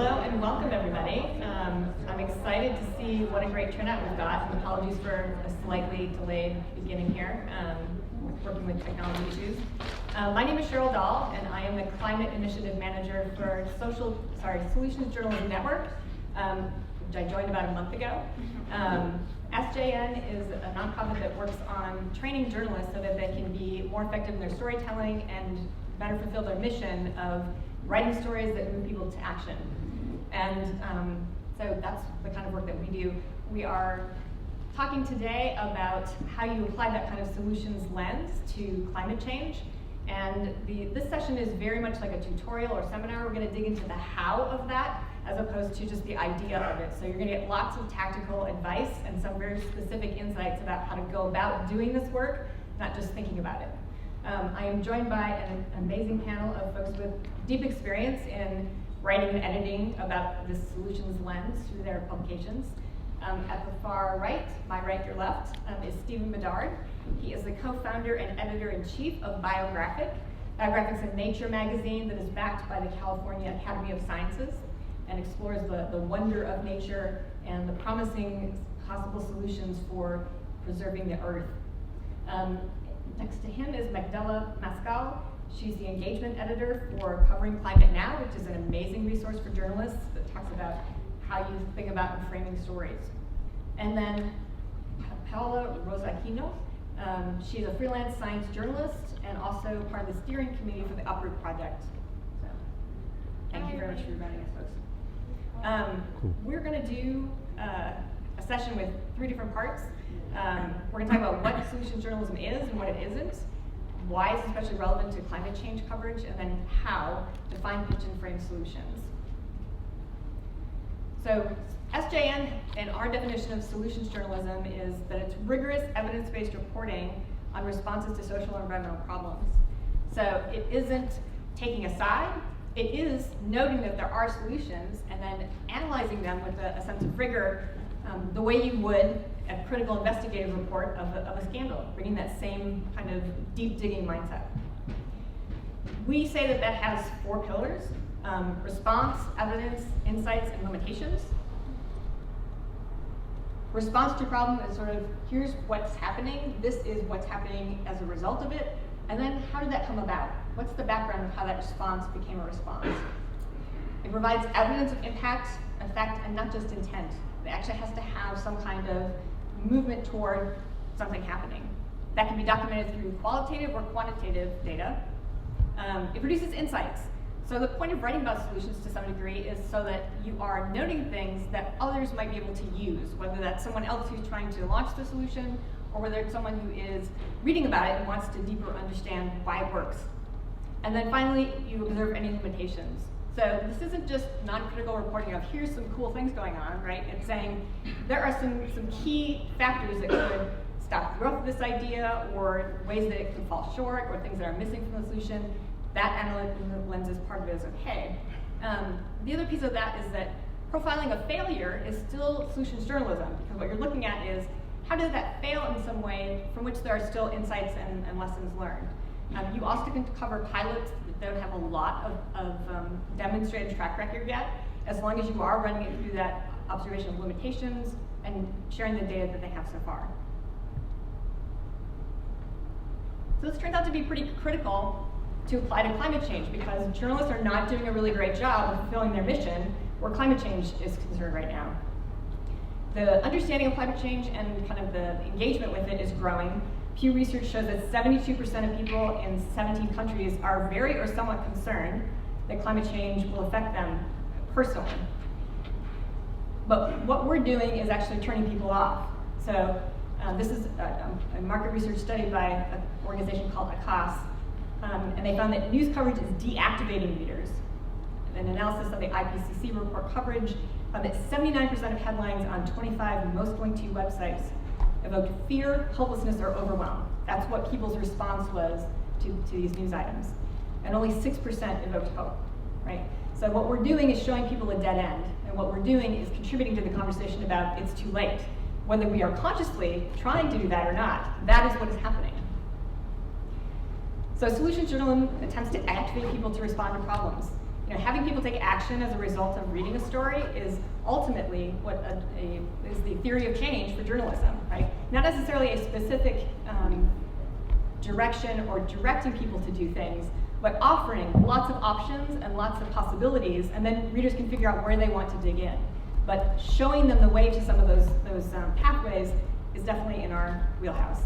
Hello and welcome everybody. I'm excited to see what a great turnout we've got, and apologies for a slightly delayed beginning here, working with technology issues. My name is Cheryl Dahle, and I am the Climate Initiative Manager for Solutions Journalism Network, which I joined about a month ago. SJN is a nonprofit that works on training journalists so that they can be more effective in their storytelling and better fulfill their mission of writing stories that move people to action. And so that's the kind of work that we do. We are talking today about how you apply that kind of solutions lens to climate change. And this session is very much like a tutorial or seminar. We're going to dig into the how of that as opposed to just the idea of it. So you're going to get lots of tactical advice and some very specific insights about how to go about doing this work, not just thinking about it. I am joined by an amazing panel of folks with deep experience in writing and editing about this solutions lens through their publications. At the far right, my right, your left, is Bedard. He is the co-founder and editor-in-chief of BIOGRAPHIC. BIOGRAPHIC is a Nature magazine that is backed by the California Academy of Sciences and explores the wonder of nature and the promising possible solutions for preserving the earth. Next to him is MEKDELA MASKAL. She's the engagement editor for Covering Climate Now, which is an amazing resource for journalists that talks about how you think about and framing stories. And then PAOLA ROSA. She's a freelance science journalist and also part of the steering committee for the UPROOT project. So thank you very much for inviting us, folks. We're going to do a session with 3 different parts. We're going to talk about what solutions journalism is and what it isn't, why it's especially relevant to climate change coverage, and then how to find, pitch, and frame solutions. So SJN and our definition of solutions journalism is that it's rigorous evidence-based reporting on responses to social and environmental problems. So it isn't taking a side, it is noting that there are solutions and then analyzing them with a sense of rigor, the way you would a critical investigative report of a scandal, bringing that same kind of deep digging mindset. We say that has 4 pillars: response, evidence, insights, and limitations. Response to problem is sort of, here's what's happening, this is what's happening as a result of it, and then how did that come about? What's the background of how that response became a response? It provides evidence of impact, effect, and not just intent. It actually has to have some kind of movement toward something happening. That can be documented through qualitative or quantitative data. It produces insights. So the point of writing about solutions to some degree is so that you are noting things that others might be able to use, whether that's someone else who's trying to launch the solution, or whether it's someone who is reading about it and wants to deeper understand why it works. And then finally, you observe any limitations. So this isn't just non-critical reporting of here's some cool things going on, right? It's saying there are some key factors that could stop growth of this idea, or ways that it could fall short, or things that are missing from the solution. That analytical lens is part of it is okay. The other piece of that is that profiling a failure is still solutions journalism, because what you're looking at is how did that fail in some way from which there are still insights and lessons learned. You also can cover pilots that don't have a lot of demonstrated track record yet, as long as you are running it through that observation of limitations and sharing the data that they have so far. So this turns out to be pretty critical to apply to climate change, because journalists are not doing a really great job of fulfilling their mission where climate change is concerned right now. The understanding of climate change and kind of the engagement with it is growing. Pew Research shows that 72% of people in 17 countries are very or somewhat concerned that climate change will affect them personally. But what we're doing is actually turning people off. So this is a market research study by an organization called ACOS, and they found that news coverage is deactivating readers. An analysis of the IPCC report coverage found that 79% of headlines on 25 most linked to websites evoked fear, hopelessness, or overwhelm. That's what people's response was to these news items. And only 6% evoked hope, right? So what we're doing is showing people a dead end, and what we're doing is contributing to the conversation about it's too late. Whether we are consciously trying to do that or not, that is what is happening. So solutions journalism attempts to activate people to respond to problems. having people take action as a result of reading a story is ultimately what is the theory of change for journalism, right? Not necessarily a specific direction or directing people to do things, but offering lots of options and lots of possibilities, and then readers can figure out where they want to dig in. But showing them the way to some of those pathways is definitely in our wheelhouse.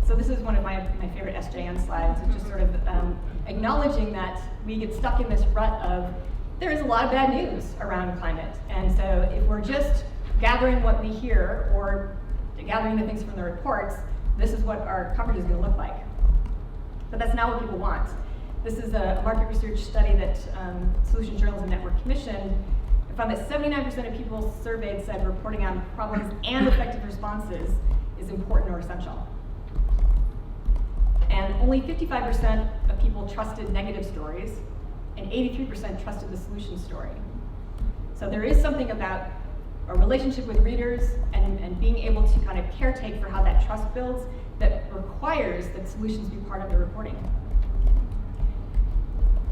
So this is one of my favorite SJN slides. It's just sort of acknowledging that we get stuck in this rut of there is a lot of bad news around climate. And so if we're just gathering what we hear or gathering the things from the reports, this is what our coverage is going to look like. But that's not what people want. This is a market research study that Solutions Journalism Network commissioned. It found that 79% of people surveyed said reporting on problems and effective responses is important or essential. And only 55% of people trusted negative stories, and 83% trusted the solution story. So there is something about a relationship with readers and being able to kind of caretake for how that trust builds that requires that solutions be part of the reporting.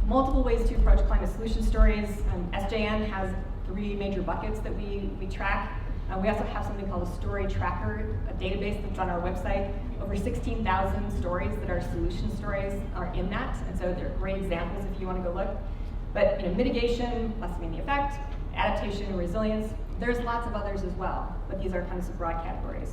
Multiple ways to approach climate solution stories. SJN has 3 major buckets that we track. We also have something called a story tracker, a database that's on our website. Over 16,000 stories that are solution stories are in that, and so they're great examples if you want to go look. But mitigation, lessening the effect, adaptation, resilience, there's lots of others as well, but these are kind of some broad categories.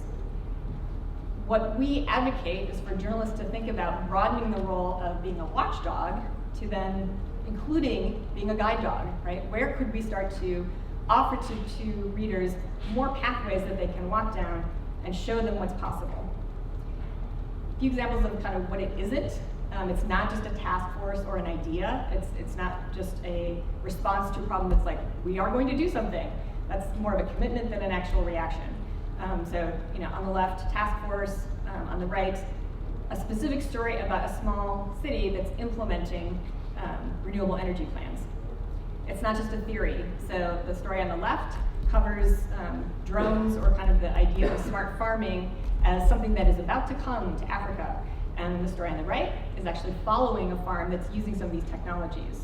What we advocate is for journalists to think about broadening the role of being a watchdog to then including being a guide dog, right? Where could we start to offer to readers more pathways that they can walk down and show them what's possible? A few examples of kind of what it isn't. It's not just a task force or an idea. It's not just a response to a problem that's like, we are going to do something. That's more of a commitment than an actual reaction. So, on the left, task force. On the right, a specific story about a small city that's implementing renewable energy plans. It's not just a theory. So the story on the left covers drones or kind of the idea of smart farming as something that is about to come to Africa. And the story on the right is actually following a farm that's using some of these technologies.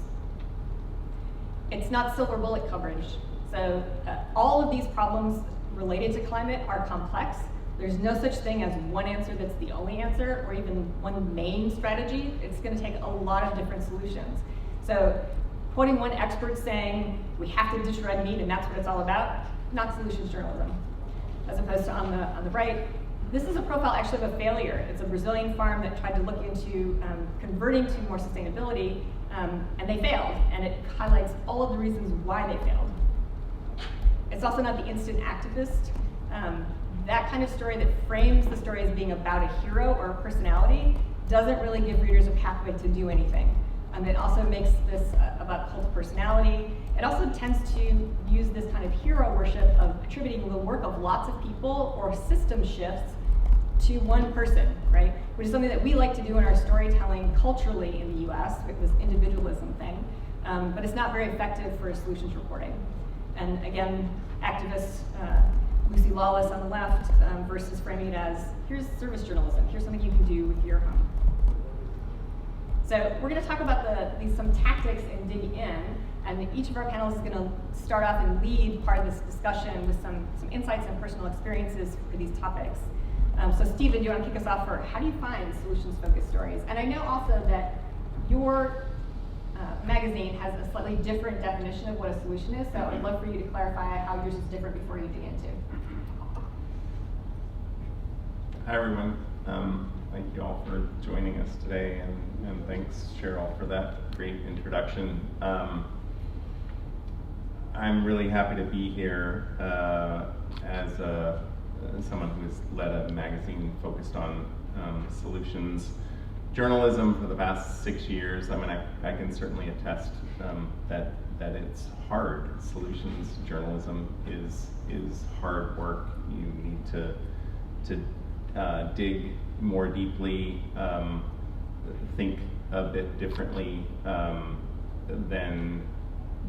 It's not silver bullet coverage. So all of these problems related to climate are complex. There's no such thing as one answer that's the only answer, or even one main strategy. It's going to take a lot of different solutions. So quoting one expert saying, we have to dish red meat and that's what it's all about, not solutions journalism. As opposed to on the right, this is a profile actually of a failure. It's a Brazilian farm that tried to look into converting to more sustainability, and they failed. And it highlights all of the reasons why they failed. It's also not the instant activist. That kind of story that frames the story as being about a hero or a personality doesn't really give readers a pathway to do anything. It also makes this about cult of personality. It also tends to use this kind of hero worship of attributing the work of lots of people or system shifts to one person, right? Which is something that we like to do in our storytelling culturally in the US with this individualism thing. But it's not very effective for solutions reporting. And again, activists, Lucy Lawless on the left versus framing it as, here's service journalism, here's something you can do with your home. So we're going to talk about some tactics in digging in, and each of our panelists is going to start off and lead part of this discussion with some insights and personal experiences for these topics. So Stephen, do you want to kick us off for how do you find solutions-focused stories? And I know also that your magazine has a slightly different definition of what a solution is, so I'd love for you to clarify how yours is different before you dig into. Hi everyone. Thank you all for joining us today, and thanks Cheryl for that great introduction. I'm really happy to be here as someone who's led a magazine focused on solutions journalism for the past 6 years. I mean, I can certainly attest that it's hard. Solutions journalism is hard work. You need to dig more deeply, think a bit differently than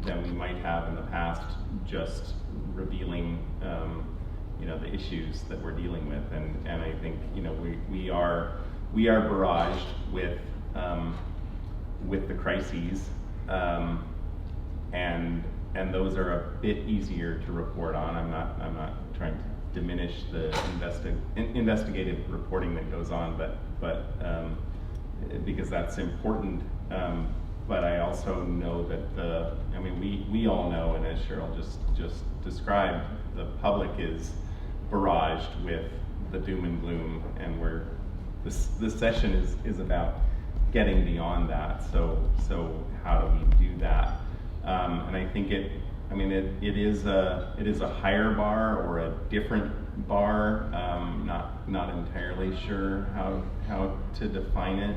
we might have in the past, just revealing the issues that we're dealing with. And I think we are barraged with the crises and those are a bit easier to report on. I'm not trying to diminish the investigative reporting that goes on, but because that's important. But I also know that we all know, and as Cheryl just described, the public is barraged with the doom and gloom, and this session is about getting beyond that. So how do we do that? And I think it is a higher bar or a different bar. Not entirely sure how to define it.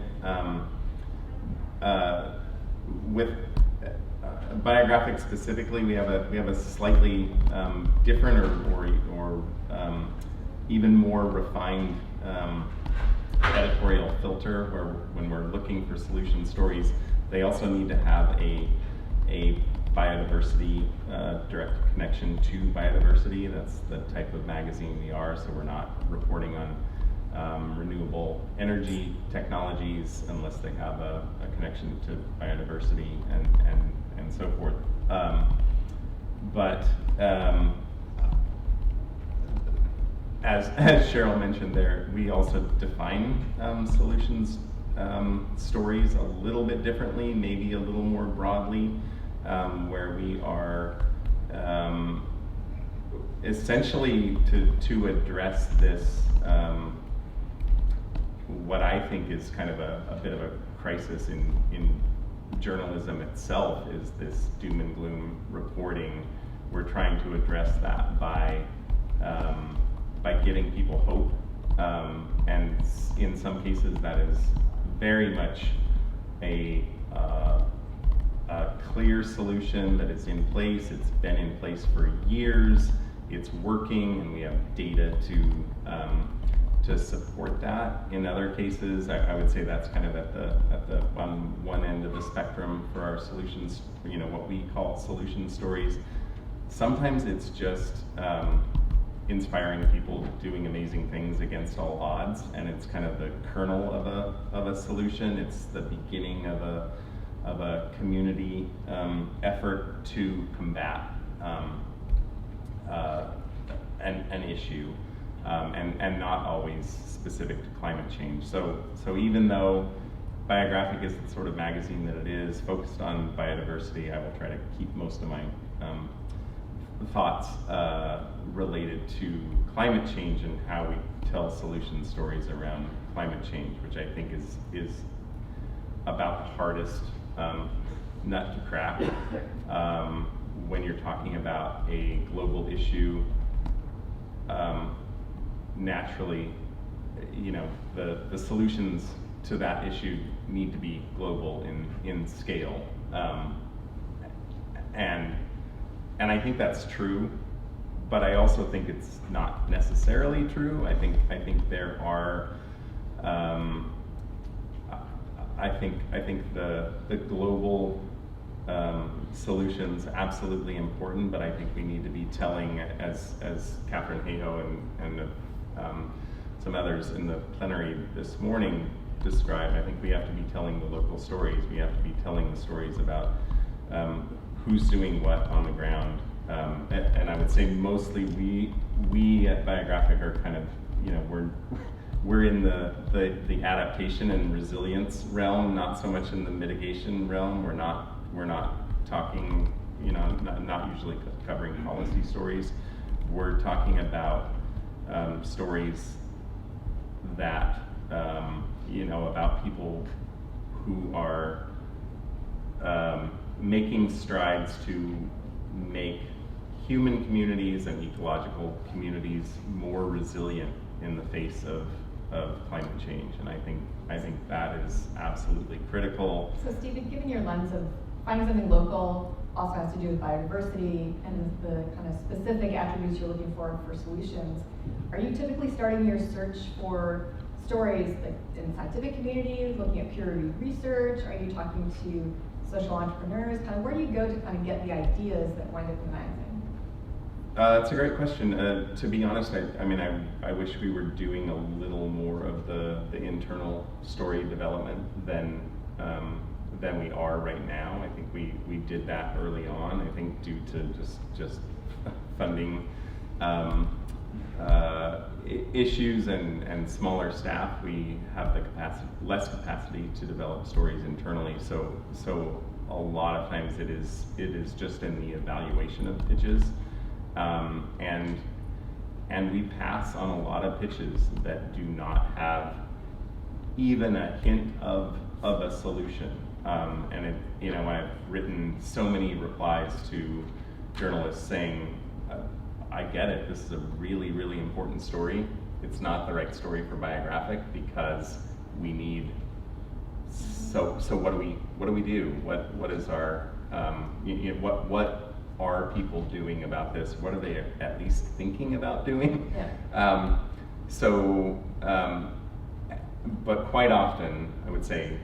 With biographic specifically, we have a slightly different or even more refined editorial filter, where when we're looking for solution stories, they also need to have a biodiversity direct connection to biodiversity. That's the type of magazine we are, so we're not reporting on renewable energy technologies unless they have a connection to biodiversity and so forth. But as Cheryl mentioned there, we also define solutions stories a little bit differently, maybe a little more broadly, where we are essentially to address this what I think is kind of a bit of a crisis in journalism itself, is this doom and gloom reporting. We're trying to address that by giving people hope, and in some cases that is very much a clear solution that is in place. It's been in place for years. It's working, and we have data to support that. In other cases, I would say that's kind of at the one end of the spectrum for our solutions. What we call solution stories. Sometimes it's just inspiring people doing amazing things against all odds, and it's kind of the kernel of a solution. It's the beginning of a community effort to combat an issue, and not always specific to climate change. So even though Biographic is the sort of magazine that it is, focused on biodiversity, I will try to keep most of my thoughts related to climate change and how we tell solution stories around climate change, which I think is about the hardest nut to crack when you're talking about a global issue. Naturally, the solutions to that issue need to be global in scale, and I think that's true, but I also think it's not necessarily true. I think there are I think the global solutions absolutely important, but I think we need to be telling, as Catherine Hayhoe and some others in the plenary this morning described, I think we have to be telling the local stories. We have to be telling the stories about who's doing what on the ground. And I would say mostly we at Biographic are kind of, we're in the adaptation and resilience realm, not so much in the mitigation realm. We're not talking, not usually covering policy stories. We're talking about stories that, about people who are making strides to make human communities and ecological communities more resilient in the face of climate change. And I think that is absolutely critical. So Stephen, given your lens of finding something local also has to do with biodiversity and the kind of specific attributes you're looking for solutions, are you typically starting your search for stories like in scientific communities, looking at peer-reviewed research? Are you talking to social entrepreneurs? Kind of where do you go to kind of get the ideas that wind up in the magazine? That's a great question. To be honest, I wish we were doing a little more of the internal story development than than we are right now. I think we did that early on. I think due to just funding issues and smaller staff, we have the less capacity to develop stories internally. So a lot of times it is just in the evaluation of pitches, and we pass on a lot of pitches that do not have even a hint of a solution. And I've written so many replies to journalists saying, I get it, this is a really, really important story. It's not the right story for biographic because we need, so what do we do? What is our, what are people doing about this? What are they at least thinking about doing? Yeah. But quite often, I would say,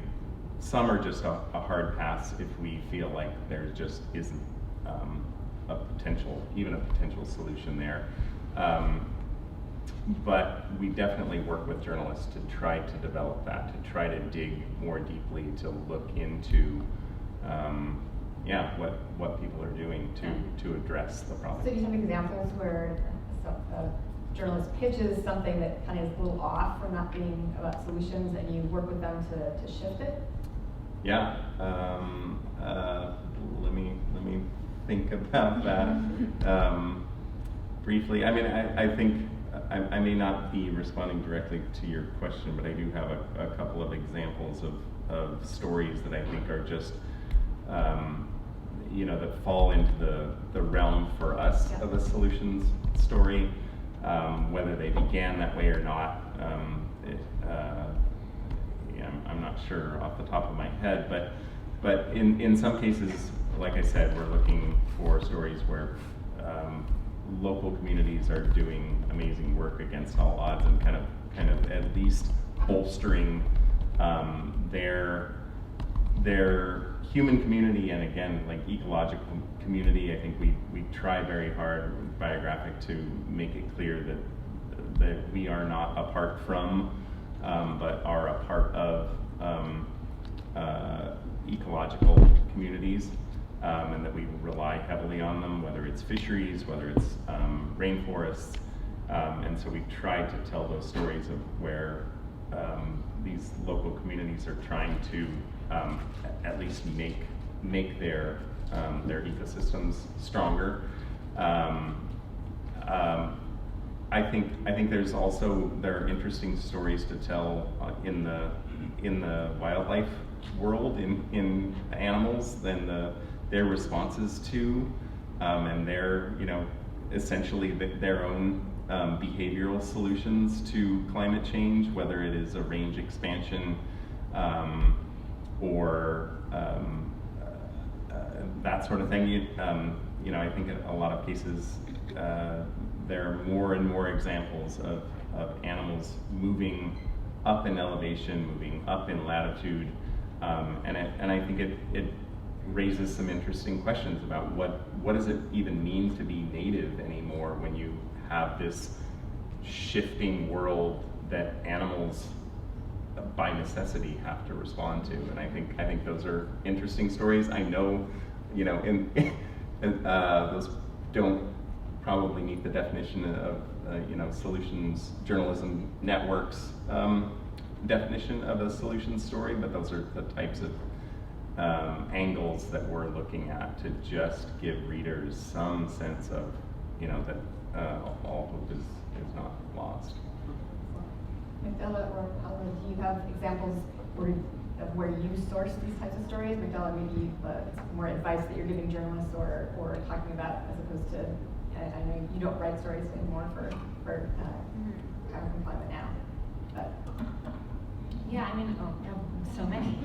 some are just a hard pass if we feel like there just isn't even a potential solution there. But we definitely work with journalists to try to develop that, to try to dig more deeply, to look into what people are doing to address the problem. So do you have examples where a journalist pitches something that kind of is a little off from not being about solutions, and you work with them to shift it? Yeah. Let me think about that briefly. I mean, I think I may not be responding directly to your question, but I do have a couple of examples of stories that I think are just that fall into the realm for us of a solutions story, whether they began that way or not. I'm not sure off the top of my head, but in some cases, like I said, we're looking for stories where local communities are doing amazing work against all odds and kind of at least bolstering their human community, and again, like ecological community. I think we try very hard with Biographic to make it clear that we are not apart from, but are a part of ecological communities, and that we rely heavily on them, whether it's fisheries, whether it's rainforests, and so we try to tell those stories of where these local communities are trying to at least make their ecosystems stronger. I think there are interesting stories to tell in the wildlife world, in animals, than their responses to and their essentially their own behavioral solutions to climate change, whether it is a range expansion or that sort of thing. I think in a lot of cases there are more and more examples of animals moving up in elevation, moving up in latitude, and I think it raises some interesting questions about what does it even mean to be native anymore when you have this shifting world that animals by necessity have to respond to. And I think those are interesting stories. I know, those don't probably meet the definition of solutions journalism network's definition of a solutions story, but those are the types of angles that we're looking at to just give readers some sense of that all hope is not lost. MEKDELA or PAOLA, do you have examples of where you source these types of stories? MEKDELA, maybe more advice that you're giving journalists or talking about, as opposed to, I know you don't write stories anymore for carbon confinement now, but. Yeah, I mean, so many.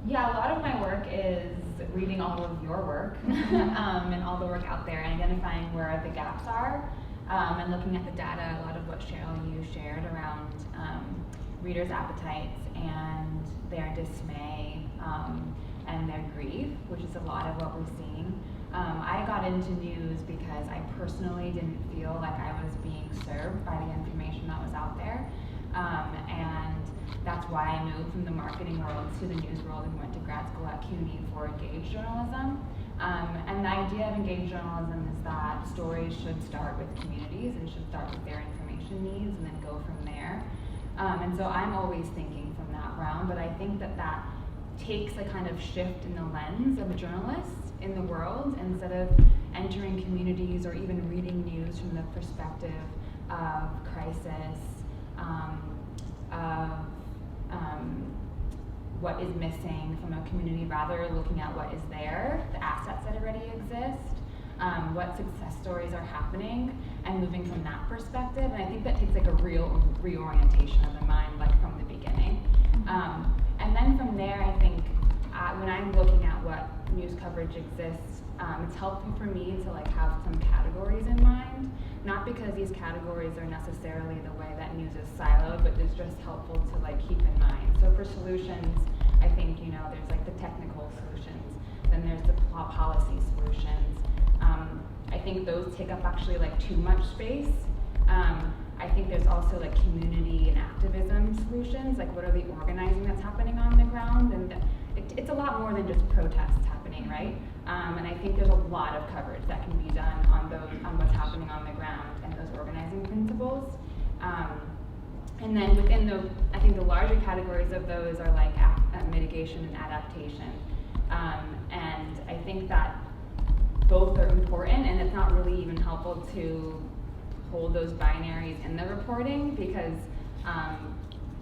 Yeah, a lot of my work is reading all of your work and all the work out there and identifying where the gaps are, and looking at the data, a lot of what Cheryl, you shared around readers' appetites and their dismay and their grief, which is a lot of what we're seeing. I got into news because I personally didn't feel like I was being served by the information that was out there. And that's why I moved from the marketing world to the news world and went to grad school at CUNY for engaged journalism. And the idea of engaged journalism is that stories should start with communities and should start with their information needs and then go from there. And so I'm always thinking from that realm, but I think that that takes a kind of shift in the lens of a journalist in the world, instead of entering communities or even reading news from the perspective of crisis, of what is missing from a community, rather looking at what is there, the assets that already exist, what success stories are happening, and moving from that perspective. And I think that takes like a real reorientation of the mind, like from the beginning. And then from there, I think when I'm looking at what news coverage exists, it's helpful for me to like have some categories in mind, not because these categories are necessarily the way that news is siloed, but it's just helpful to like keep in mind. So for solutions, I think, there's like the technical solutions, then there's the policy solutions. I think those take up actually like too much space. I think there's also like community and activism solutions, like what are the organizing that's happening on the ground, and it's a lot more than just protests happening, right? And I think there's a lot of coverage that can be done on what's happening on the ground and those organizing principles. And then within I think the larger categories of those are like mitigation and adaptation. And I think that both are important, and it's not really even helpful to hold those binaries in the reporting, because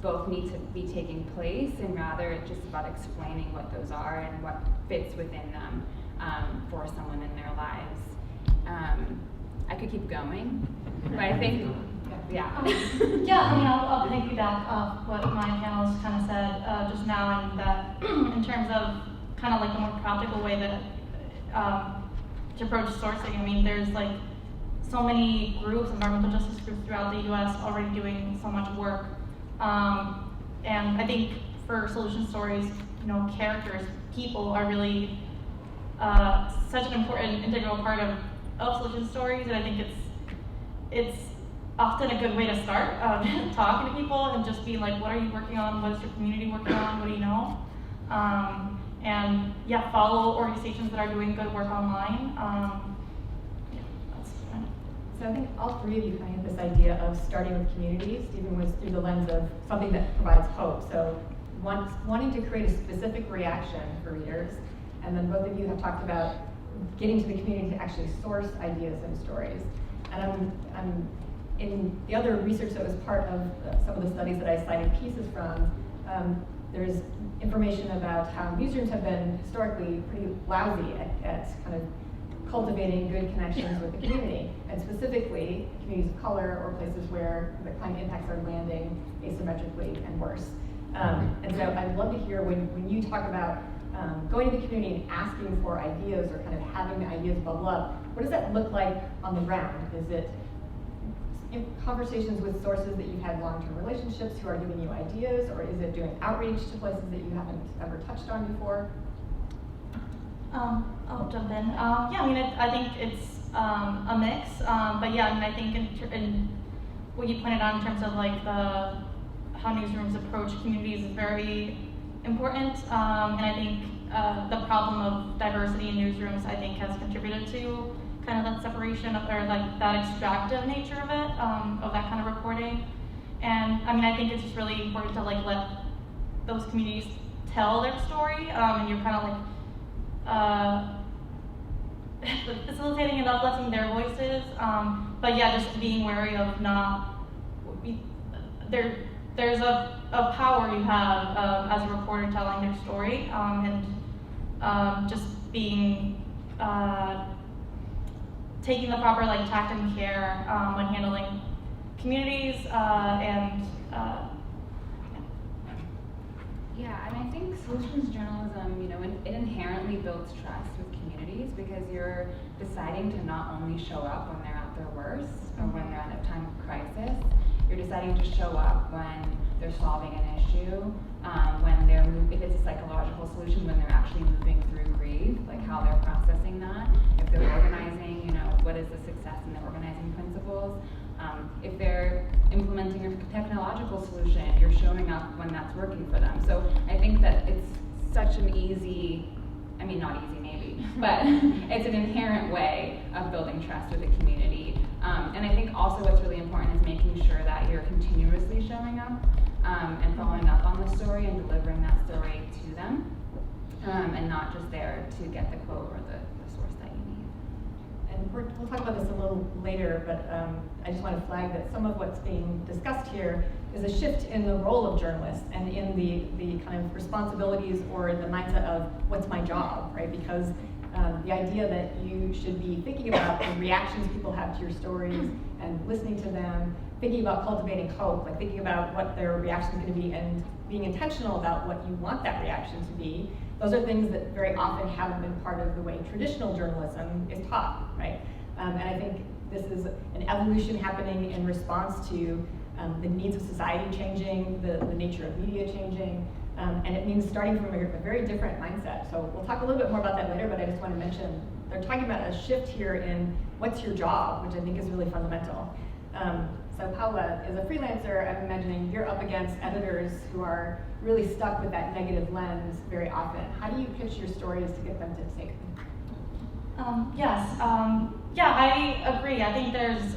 both need to be taking place, and rather it's just about explaining what those are and what fits within them for someone in their lives. I could keep going, but I think, yeah. I'll piggyback off what my panelists kind of said just now, and that in terms of kind of like the more practical way that to approach sourcing. There's like so many groups, environmental justice groups throughout the U.S. already doing so much work, and I think for solution stories, characters, people are really such an important integral part of solution stories, and I think it's often a good way to start talking to people and just be like, what are you working on? What is your community working on? What do you know? And follow organizations that are doing good work online. That's kind of. So I think all three of you kind of have this idea of starting with communities, even through the lens of something that provides hope. So wanting to create a specific reaction for readers, and then both of you have talked about getting to the community to actually source ideas and stories. And I'm in the other research that was part of some of the studies that I cited pieces from, there's information about how newsrooms have been historically pretty lousy at kind of cultivating good connections with the community, and specifically communities of color or places where the climate impacts are landing asymmetrically and worse. And so I'd love to hear when you talk about going to the community and asking for ideas, or kind of having the ideas bubble up, what does that look like on the ground? Is it in conversations with sources that you've had long-term relationships who are giving you ideas, or is it doing outreach to places that you haven't ever touched on before? I'll jump in. I think it's a mix, but I think in what you pointed out in terms of like how newsrooms approach communities is very important, and I think the problem of diversity in newsrooms, I think, has contributed to kind of that separation or like that extractive nature of it, of that kind of reporting. And I think it's just really important to like let those communities tell their story, and you're kind of like facilitating and uplifting their voices. But just being wary of there's a power you have as a reporter telling their story, and just being taking the proper tact and care when handling communities and I think solutions journalism, it inherently builds trust with communities, because you're deciding to not only show up when they're at their worst or when they're at a time of crisis. You're deciding to show up when they're solving an issue, if it's a psychological solution, when they're actually moving through grief, like how they're processing that. If they're organizing, what is the success in the organizing principles. If they're implementing a technological technological solution, you're showing up when that's working for them. So I think that it's such an easy, I mean, not easy maybe, but it's an inherent way of building trust with the community. And I think also what's really important is making sure that you're continuously showing up and following up on the story and delivering that story to them, and not just there to get the quote or the source that you need. And we'll talk about this a little later, but I just want to flag that some of what's being discussed here is a shift in the role of journalists and in the kind of responsibilities or the mindset of what's my job, right? Because the idea that you should be thinking about the reactions people have to your stories and listening to them, thinking about cultivating hope, like thinking about what their reaction is going to be and being intentional about what you want that reaction to be. Those are things that very often haven't been part of the way traditional journalism is taught, right? And I think this is an evolution happening in response to the needs of society changing, the nature of media changing, and it means starting from a very different mindset. So we'll talk a little bit more about that later, but I just want to mention, they're talking about a shift here in what's your job, which I think is really fundamental. So PAOLA, as a freelancer, I'm imagining you're up against editors who are really stuck with that negative lens very often. How do you pitch your stories to get them to take them? Yes, yeah, I agree. I think there's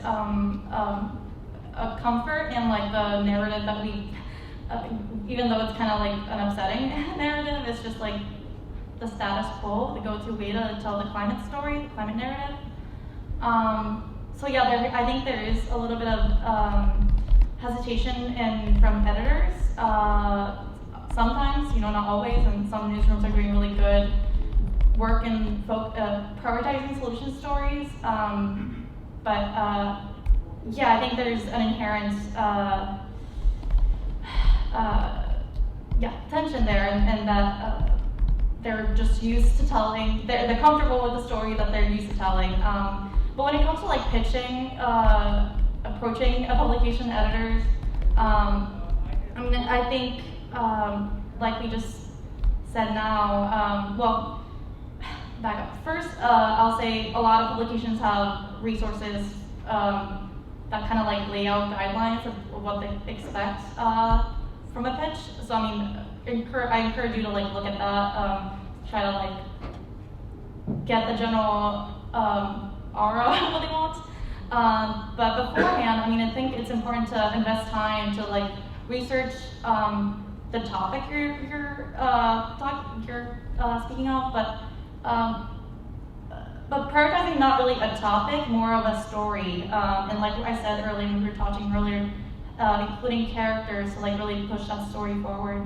a comfort in like the narrative that we, even though it's kind of like an upsetting narrative, it's just like the status quo, the go-to way to tell the climate story, the climate narrative. So yeah, I think there is a little bit of hesitation from editors. Sometimes, not always, and some newsrooms are doing really good work in prioritizing solution stories. But yeah, I think there's an inherent tension there, and that they're just used to telling, they're comfortable with the story that they're used to telling. But when it comes to like pitching, approaching a publication to editors, I think, like we just said now, well, back up. First, I'll say a lot of publications have resources that kind of like lay out guidelines of what they expect from a pitch. So I mean, I encourage you to like look at that, try to like get the general aura of what they want. But beforehand, I think it's important to invest time to like research the topic you're speaking of, but prioritizing not really a topic, more of a story. And like I said earlier, when we were talking earlier, including characters to like really push that story forward.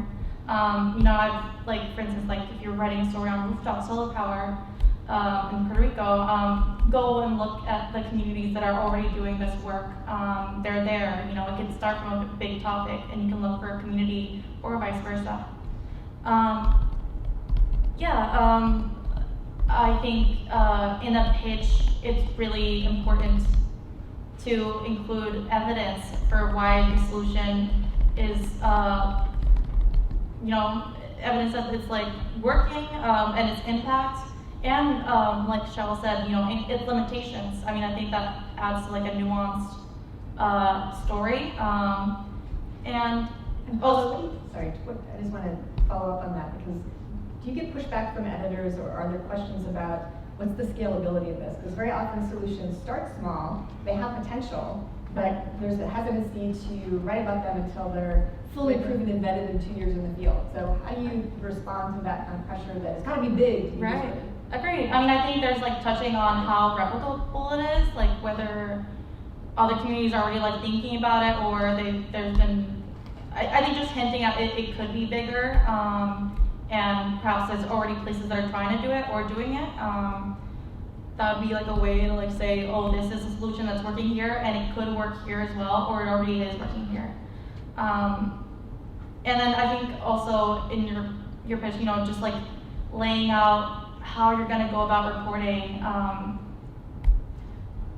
I've like, for instance, like if you're writing a story on rooftop solar power in Puerto Rico, go and look at the communities that are already doing this work. They're there. It can start from a big topic, and you can look for a community or vice versa. I think in a pitch, it's really important to include evidence for why the solution is, evidence that it's like working and its impact, and like Cheryl said, its limitations. I think that adds to like a nuanced story, and also. Sorry, I just want to follow up on that, because do you get pushback from editors, or are there questions about what's the scalability of this? Because very often solutions start small, they have potential, but there's a hesitancy to write about them until they're fully proven and vetted in 2 years in the field. So how do you respond to that kind of pressure that it's got to be big to be Right. used? Agreed. I think there's like touching on how replicable it is, like whether other communities are already like thinking about it, or there's been, I think just hinting at it could be bigger, and perhaps there's already places that are trying to do it or doing it. That would be like a way to like say, oh, this is a solution that's working here, and it could work here as well, or it already is working here. And then I think also in your pitch, just like laying out how you're going to go about reporting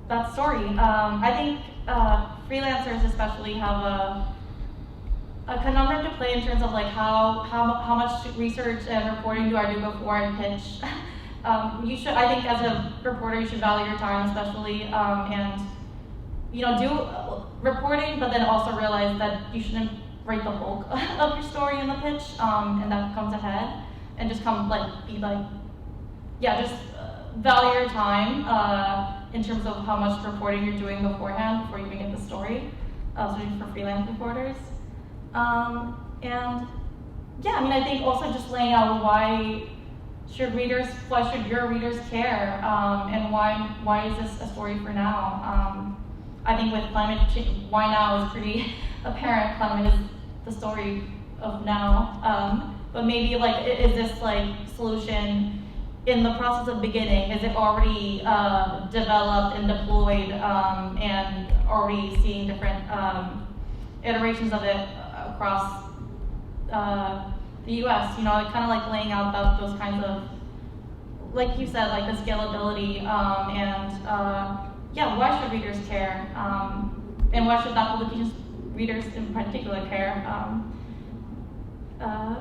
that story. I think freelancers especially have a conundrum to play in terms of like how much research and reporting do I do before I pitch. I think as a reporter, you should value your time especially, and do reporting, but then also realize that you shouldn't write the bulk of your story in the pitch, and that comes ahead, and just just value your time in terms of how much reporting you're doing beforehand before you even get the story, especially for freelance reporters. I think also just laying out why should your readers care, and why is this a story for now? I think with climate change, why now is pretty apparent. Climate is the story of now, but maybe is this solution in the process of beginning? Is it already developed and deployed, and already seeing different iterations of it across the U.S.? Kind of laying out those kinds of, like you said, the scalability, why should readers care, and why should that publication's readers in particular care? I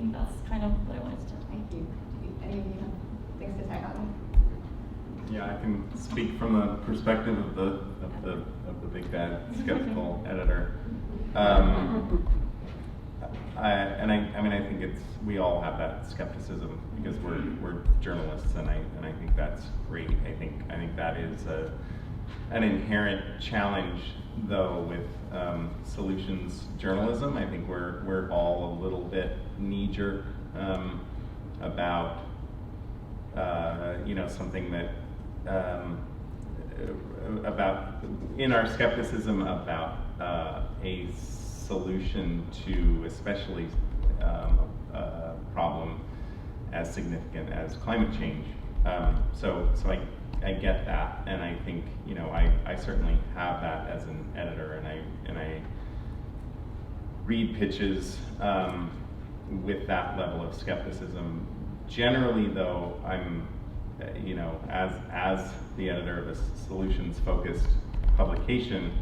think that's kind of what I wanted to say. Thank you. Any of you have things to tag on? Yeah, I can speak from the perspective of the big bad skeptical editor. I think we all have that skepticism because we're journalists, and I think that's great. I think that is an inherent challenge, though, with solutions journalism. I think we're all a little bit knee-jerk about something that about in our skepticism about a solution to especially a problem as significant as climate change. So I get that, and I think I certainly have that as an editor, and I read pitches with that level of skepticism. Generally, though, I'm as the editor of a solutions-focused publication,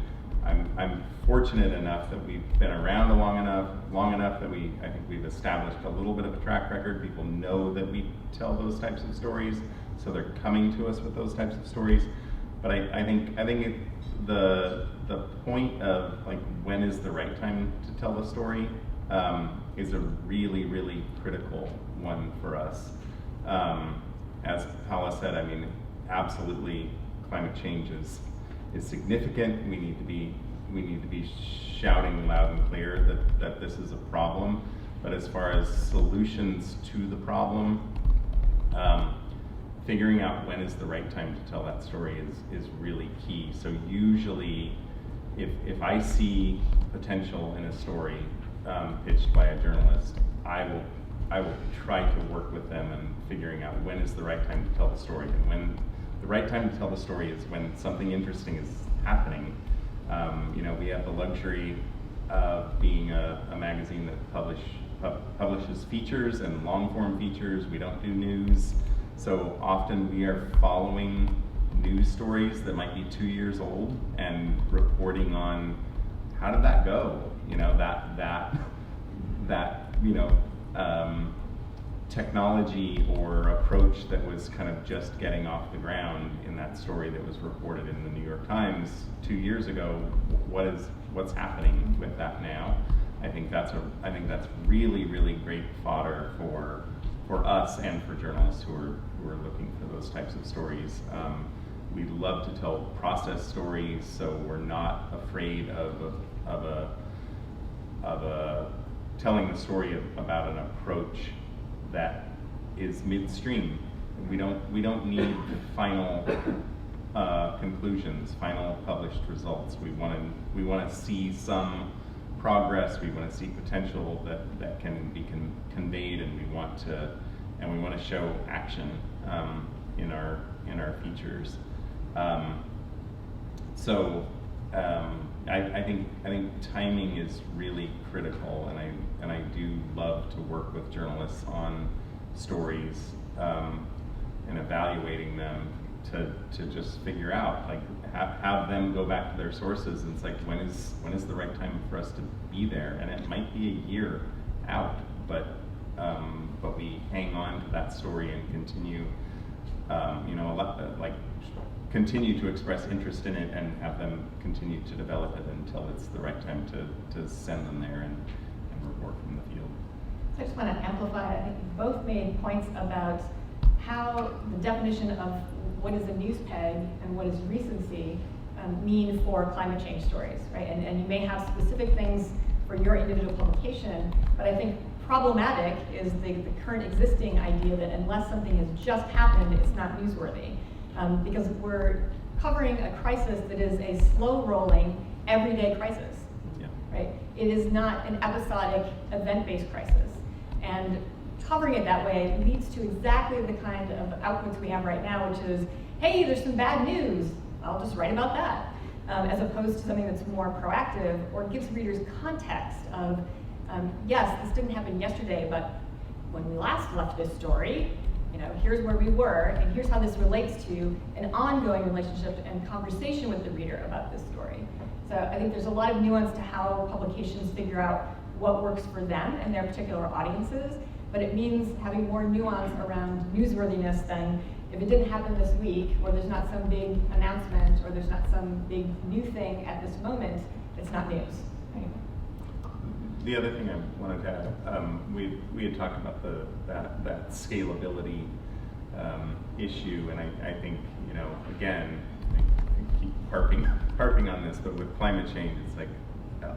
I'm fortunate enough that we've been around long enough that I think we've established a little bit of a track record. People know that we tell those types of stories, so they're coming to us with those types of stories. But I think the point of when is the right time to tell the story is a really, really critical one for us. As PAOLA said, absolutely, climate change is significant. We need to be shouting loud and clear that this is a problem. But as far as solutions to the problem, figuring out when is the right time to tell that story is really key. So usually, if I see potential in a story pitched by a journalist, I will try to work with them in figuring out when is the right time to tell the story. And when the right time to tell the story is when something interesting is happening. We have the luxury of being a magazine that publishes features and long-form features. We don't do news. So often we are following news stories that might be 2 years old and reporting on how did that go? Technology or approach that was kind of just getting off the ground in that story that was reported in the New York Times 2 years ago. What's happening with that now? I think that's really, really great fodder for us and for journalists who are looking for those types of stories. We love to tell process stories, so we're not afraid of telling the story about an approach that is midstream. We don't need final conclusions, final published results. We want to see some progress. We want to see potential that can be conveyed, and we want to show action in our features. I think timing is really critical, and I do love to work with journalists on stories and evaluating them to just figure out, have them go back to their sources, and it's when is the right time for us to be there? And it might be a year out, but we hang on to that story and continue you know, a lot, like continue to express interest in it and have them continue to develop it until it's the right time to send them there and report from the field. So I just want to amplify, I think you both made points about how the definition of what is a news peg and what is recency mean for climate change stories, right? And you may have specific things for your individual publication, but I think problematic is the current existing idea that unless something has just happened, it's not newsworthy. Because we're covering a crisis that is a slow-rolling, everyday crisis, right? It is not an episodic, event-based crisis. And covering it that way leads to exactly the kind of outputs we have right now, which is, hey, there's some bad news, I'll just write about that, as opposed to something that's more proactive or gives readers context of, yes, this didn't happen yesterday, but when we last left this story, you know, here's where we were, and here's how this relates to an ongoing relationship and conversation with the reader about this story. So I think there's a lot of nuance to how publications figure out what works for them and their particular audiences, but it means having more nuance around newsworthiness than if it didn't happen this week, or there's not some big announcement, or there's not some big new thing at this moment, it's not news. Right? The other thing I wanted to add, we had talked about that scalability issue, and I think, you know, again, I keep harping on this, but with climate change, it's like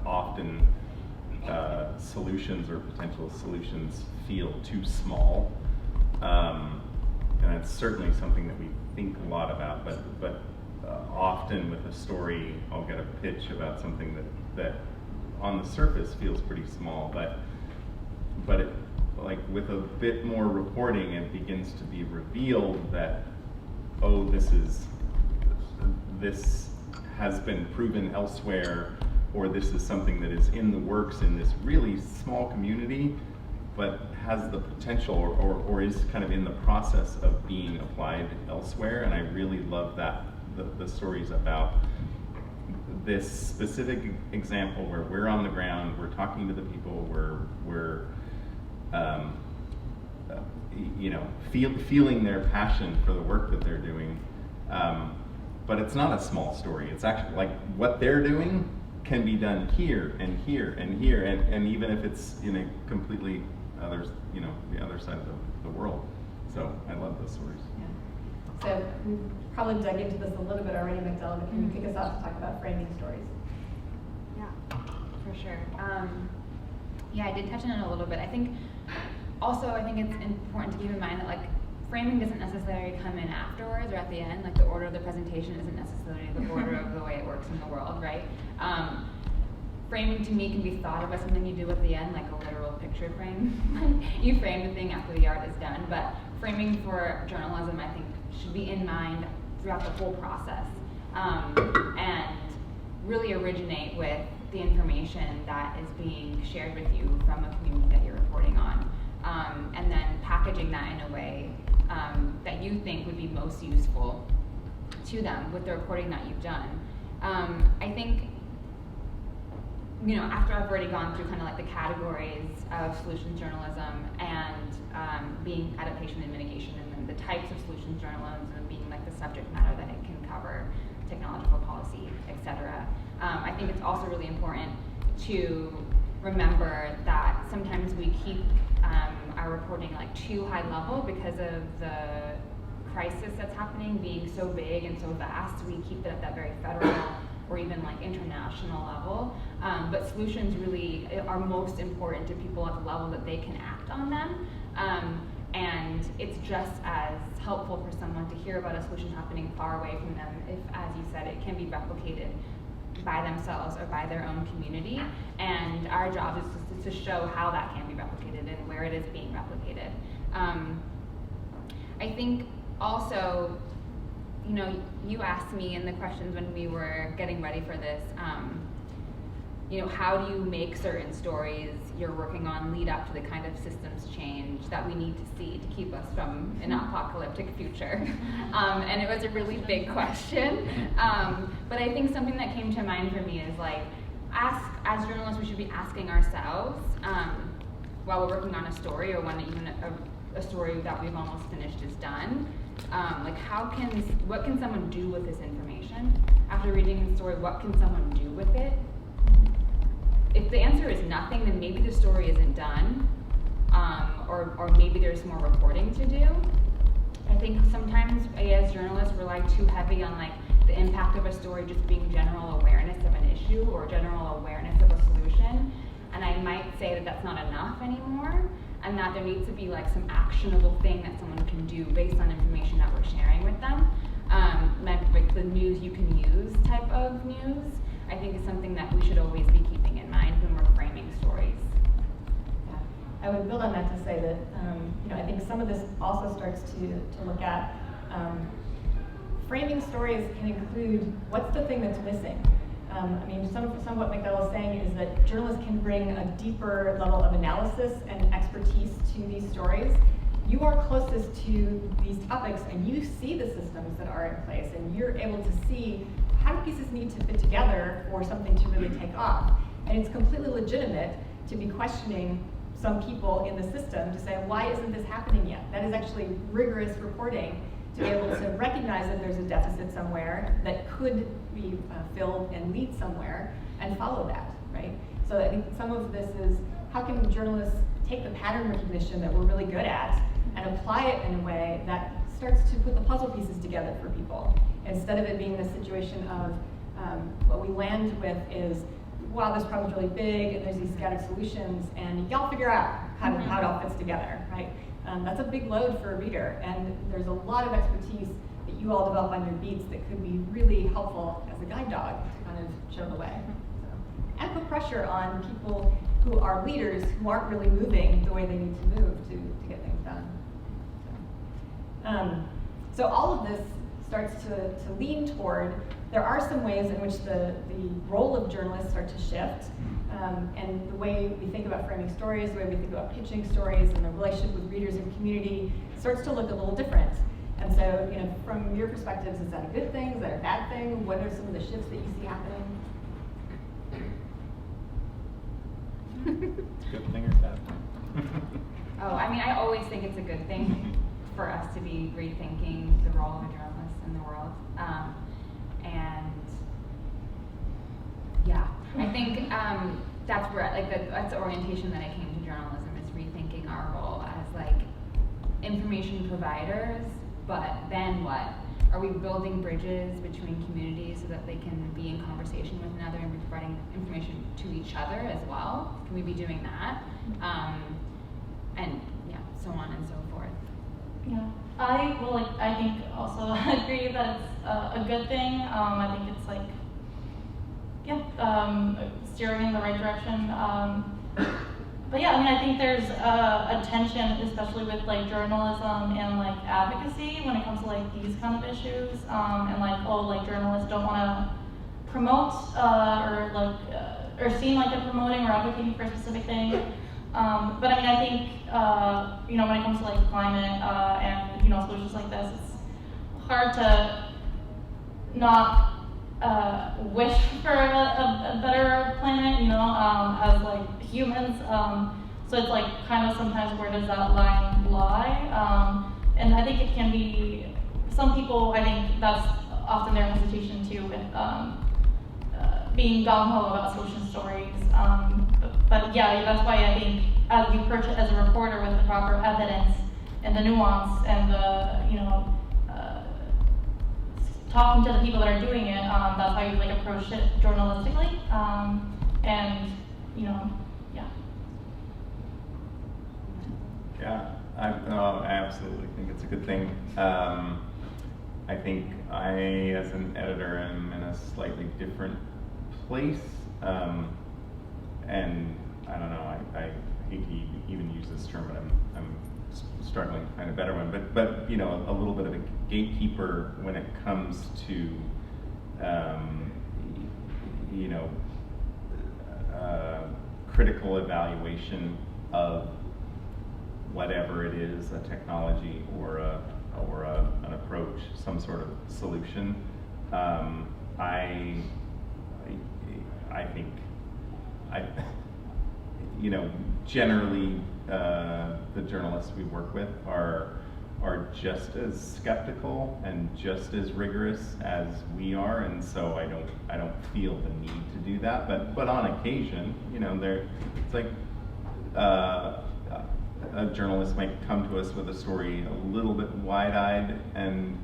often solutions or potential solutions feel too small, and it's certainly something that we think a lot about. But often with a story, I'll get a pitch about something that on the surface feels pretty small, but it, like with a bit more reporting, it begins to be revealed that, oh, this has been proven elsewhere, or this is something that is in the works in this really small community, but has the potential or is kind of in the process of being applied elsewhere. And I really love that, the stories about this specific example where we're on the ground, we're talking to the people, we're you know, feeling their passion for the work that they're doing. But it's not a small story. It's actually like what they're doing can be done here and here and here, and even if it's in a completely other, you know, the other side of the world. So I love those stories. Yeah. So we've probably dug into this a little bit already, MEKDELA, but can you kick us off to talk about framing stories? Yeah, for sure. Yeah, I did touch on it a little bit. I think it's important to keep in mind that, like, framing doesn't necessarily come in afterwards or at the end. Like, the order of the presentation isn't necessarily the order of the way it works in the world, right? Framing to me can be thought of as something you do at the end, like a literal picture frame. You frame the thing after the art is done, but framing for journalism, I think, should be in mind throughout the whole process, and really originate with the information that is being shared with you from a community that you're reporting on, and then packaging that in a way that you think would be most useful to them with the reporting that you've done. I think, you know, after I've already gone through kind of like the categories of solutions journalism and being adaptation and mitigation, and then the types of solutions journalism being like the subject matter that it can cover, technological policy, etc. I think it's also really important to remember that sometimes we keep our reporting like too high level because of the crisis that's happening being so big and so vast. We keep it at that very federal or even like international level, but solutions really are most important to people at the level that they can act on them. And it's just as helpful for someone to hear about a solution happening far away from them if, as you said, it can be replicated by themselves or by their own community. And our job is to show how that can be replicated and where it is being replicated. I think also, you know, you asked me in the questions when we were getting ready for this, you know, how do you make certain stories you're working on lead up to the kind of systems change that we need to see to keep us from an apocalyptic future? And it was a really big question. But I think something that came to mind for me is like, as journalists, we should be asking ourselves, while we're working on a story or even a story that we've almost finished is done. Like what can someone do with this information? After reading the story, what can someone do with it? If the answer is nothing, then maybe the story isn't done, or maybe there's more reporting to do. I think sometimes as journalists rely too heavy on like the impact of a story just being general awareness of an issue or general awareness of a solution, and I might say that that's not enough anymore, and that there needs to be like some actionable thing that someone can do based on information that we're sharing with them. Like the news you can use type of news, I think is something that we should always be keeping in mind when we're framing stories. Yeah. I would build on that to say that I think some of this also starts to look at framing stories can include what's the thing that's missing. Some of what MEKDELA is saying is that journalists can bring a deeper level of analysis and expertise to these stories. You are closest to these topics and you see the systems that are in place and you're able to see how do pieces need to fit together for something to really take off. And it's completely legitimate to be questioning some people in the system to say, why isn't this happening yet? That is actually rigorous reporting to be able to recognize that there's a deficit somewhere that could be filled and lead somewhere and follow that, right? So I think some of this is how can journalists take the pattern recognition that we're really good at and apply it in a way that starts to put the puzzle pieces together for people, instead of it being the situation of what we land with is, wow, this problem's really big and there's these scattered solutions and y'all figure out how it all fits together, right? That's a big load for a reader, and there's a lot of expertise that you all develop on your beats that could be really helpful as a guide dog to kind of show the way. So, and put pressure on people who are leaders who aren't really moving the way they need to move to get things done. So all of this starts to lean toward, there are some ways in which the role of journalists start to shift, and the way we think about framing stories, the way we think about pitching stories, and the relationship with readers and community starts to look a little different. And so, from your perspectives, is that a good thing? Is that a bad thing? What are some of the shifts that you see happening? Good thing or bad thing? I always think it's a good thing for us to be rethinking the role of a journalist in the world. I think that's where that's the orientation that I came to journalism, is rethinking our role as like information providers. But then what? Are we building bridges between communities so that they can be in conversation with another and be providing information to each other as well? Can we be doing that? And so on and so forth. Yeah, I think also agree that it's a good thing. I think it's like, steering in the right direction. But I think there's a tension, especially with like journalism and like advocacy when it comes to like these kind of issues. And journalists don't want to promote or seem like they're promoting or advocating for a specific thing. But I think when it comes to like climate and solutions like this, it's hard to not wish for a better planet, as like humans. So it's like kind of sometimes where does that line lie? And I think it can be, some people, I think that's often their hesitation too with being gung-ho about solution stories. But that's why I think as you approach it as a reporter with the proper evidence and the nuance and the, talking to the people that are doing it, that's how you like approach it journalistically. Yeah, I absolutely think it's a good thing. I think I, as an editor, am in a slightly different place, and I don't know. I hate to even use this term, but I'm struggling to find a better one. But a little bit of a gatekeeper when it comes to critical evaluation of whatever it is, a technology or an approach, some sort of solution. I think generally the journalists we work with are just as skeptical and just as rigorous as we are, and so I don't feel the need to do that. But on occasion, you know, it's like a journalist might come to us with a story a little bit wide-eyed and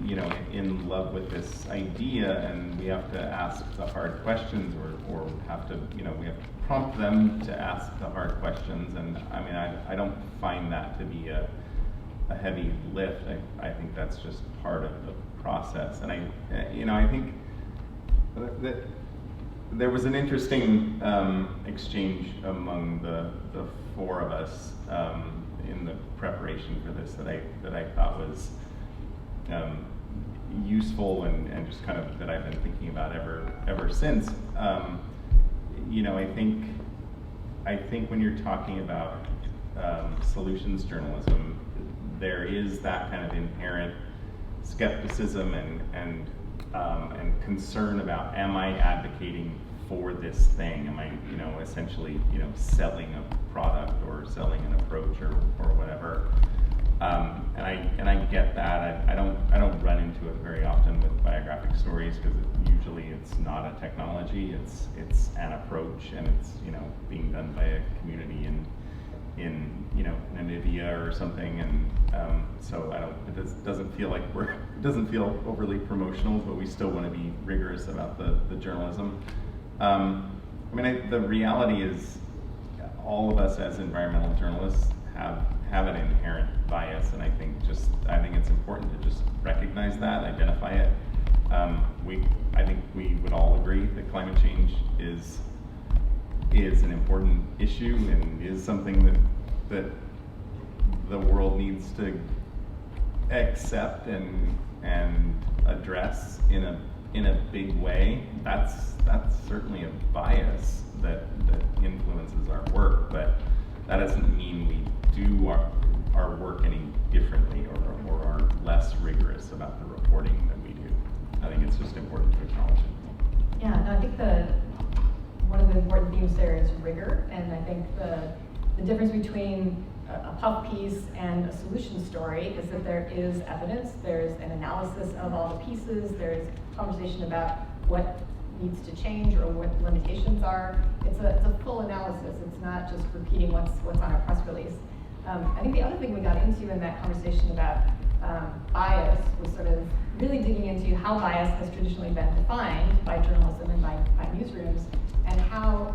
you know, in love with this idea, and we have to ask the hard questions, or have to, you know, we have to prompt them to ask the hard questions. And I mean, I don't find that to be a heavy lift. I think that's just part of the process. And I think that there was an interesting exchange among the four of us in the preparation for this that I thought was useful and just kind of that I've been thinking about ever since. You know, I think when you're talking about solutions journalism, there is that kind of inherent skepticism and concern about, am I advocating for this thing? Am I, you know, essentially, you know, selling a product or selling an approach or whatever? And I get that. I don't run into it very often with biographic stories, because usually it's not a technology. It's an approach, and it's, you know, being done by a community in you know, Namibia or something. And so it doesn't feel like it doesn't feel overly promotional, but we still want to be rigorous about the journalism. I mean, the reality is, all of us as environmental journalists have an inherent bias, and I think it's important to just recognize that, identify it. I think we would all agree that climate change is an important issue and is something that the world needs to accept and address in a big way. That's certainly a bias that influences our work, but that doesn't mean we do our work any differently or are less rigorous about the reporting that we do. I think it's just important to acknowledge it. Yeah, no, I think one of the important themes there is rigor, and I think the difference between a puff piece and a solution story is that there is evidence, there's an analysis of all the pieces, there's conversation about what needs to change or what limitations are. It's a full analysis. It's not just repeating what's on a press release. I think the other thing we got into in that conversation about bias was sort of really digging into how bias has traditionally been defined by journalism and by newsrooms, and how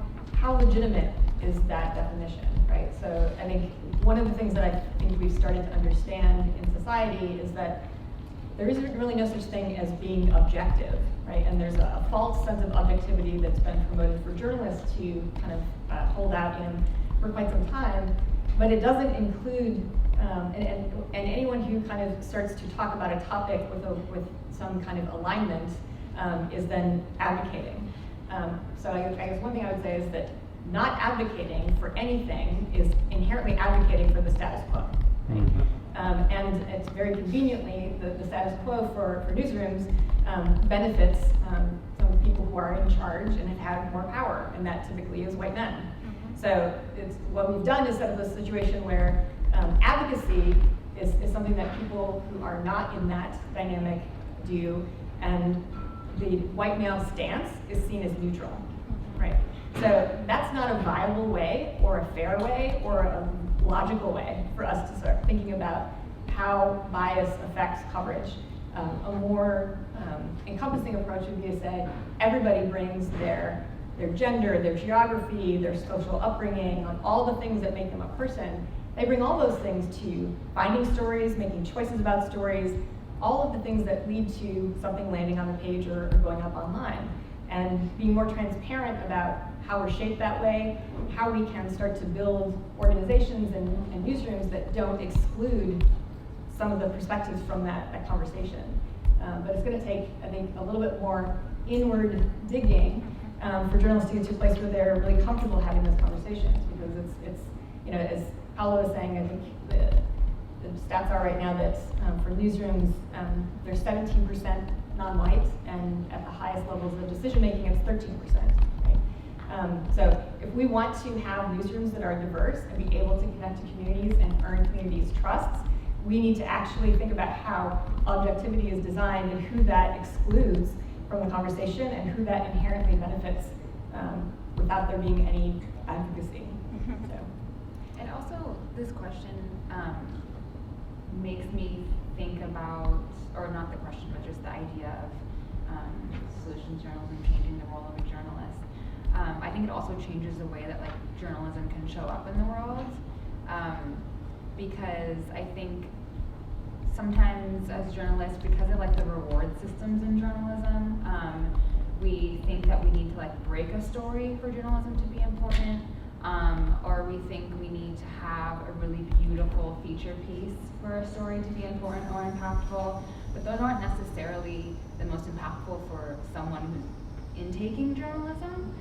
legitimate is that definition, right? So I think one of the things that I think we've started to understand in society is that there isn't really no such thing as being objective, right? And there's a false sense of objectivity that's been promoted for journalists to kind of hold out in for quite some time, but it doesn't include, and anyone who kind of starts to talk about a topic with some kind of alignment is then advocating. So I guess one thing I would say is that not advocating for anything is inherently advocating for the status quo. Right? And it's very conveniently, the status quo for newsrooms benefits some people who are in charge and have had more power, and that typically is white men. So what we've done is set up a situation where advocacy is something that people who are not in that dynamic do, and the white male stance is seen as neutral, right? So that's not a viable way or a fair way or a logical way for us to start thinking about how bias affects coverage. A more encompassing approach would be to say everybody brings their gender, their geography, their social upbringing, on all the things that make them a person. They bring all those things to finding stories, making choices about stories, all of the things that lead to something landing on the page or going up online. And being more transparent about how we're shaped that way, how we can start to build organizations and newsrooms that don't exclude some of the perspectives from that conversation. But it's going to take, I think, a little bit more inward digging for journalists to get to a place where they're really comfortable having those conversations, because it's you know, as PAOLA was saying, I think the stats are right now that for newsrooms, there's 17% non-white, and at the highest levels of decision making, it's 13%. Right? So if we want to have newsrooms that are diverse and be able to connect to communities and earn communities' trusts, we need to actually think about how objectivity is designed and who that excludes from the conversation and who that inherently benefits without there being any advocacy. So. And also, this question makes me think about, or not the question, but just the idea of solutions journalism changing the role of a journalist. I think it also changes the way that like journalism can show up in the world, because I think sometimes as journalists, because of like the reward systems in journalism, we think that we need to like break a story for journalism to be important, or we think we need to have a really beautiful feature piece for a story to be important or impactful, but those aren't necessarily the most impactful for someone who's intaking journalism.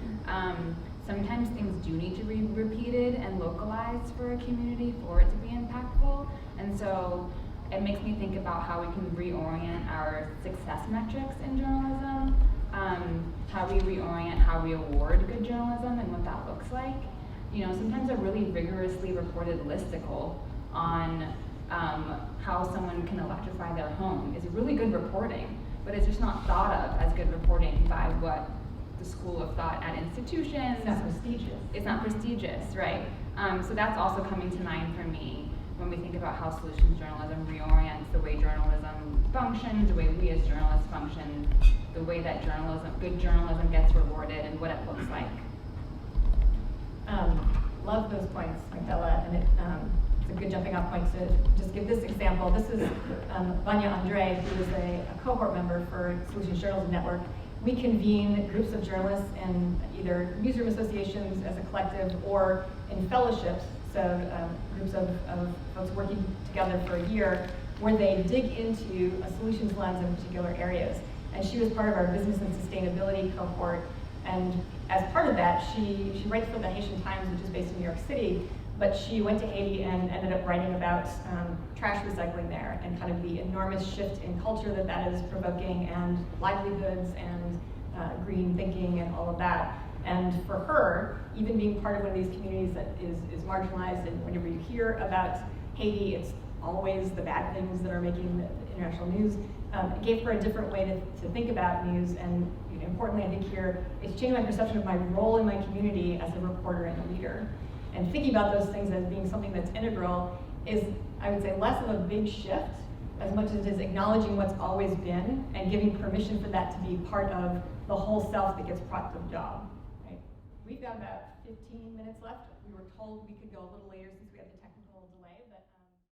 Sometimes things do need to be repeated and localized for a community for it to be impactful, and so it makes me think about how we can reorient our success metrics in journalism, how we reorient how we award good journalism and what that looks like. You know, sometimes a really rigorously reported listicle on how someone can electrify their home is really good reporting, but it's just not thought of as good reporting by what the school of thought at institutions. It's not prestigious. It's not prestigious, right? So that's also coming to mind for me when we think about how solutions journalism reorients the way journalism functions, the way we as journalists function, the way that good journalism gets rewarded, and what it looks like. Love those points, MEKDELA, and it's a good jumping off point to just give this example. This is Vanya Andre, who is a cohort member for Solutions Journalism Network. We convene groups of journalists in either newsroom associations as a collective or in fellowships, so groups of folks working together for a year, where they dig into a solutions lens in particular areas. And she was part of our business and sustainability cohort. And as part of that, she writes for the Haitian Times, which is based in New York City, but she went to Haiti and ended up writing about trash recycling there and kind of the enormous shift in culture that is provoking, and livelihoods and green thinking and all of that. And for her, even being part of one of these communities that is marginalized, and whenever you hear about Haiti, it's always the bad things that are making the international news, it gave her a different way to think about news. And importantly, I think here, it's changed my perception of my role in my community as a reporter and a leader. And thinking about those things as being something that's integral is, I would say, less of a big shift as much as it is acknowledging what's always been and giving permission for that to be part of the whole self that gets brought to the job. Right? We've got about 15 minutes left. We were told we could go a little later since we had the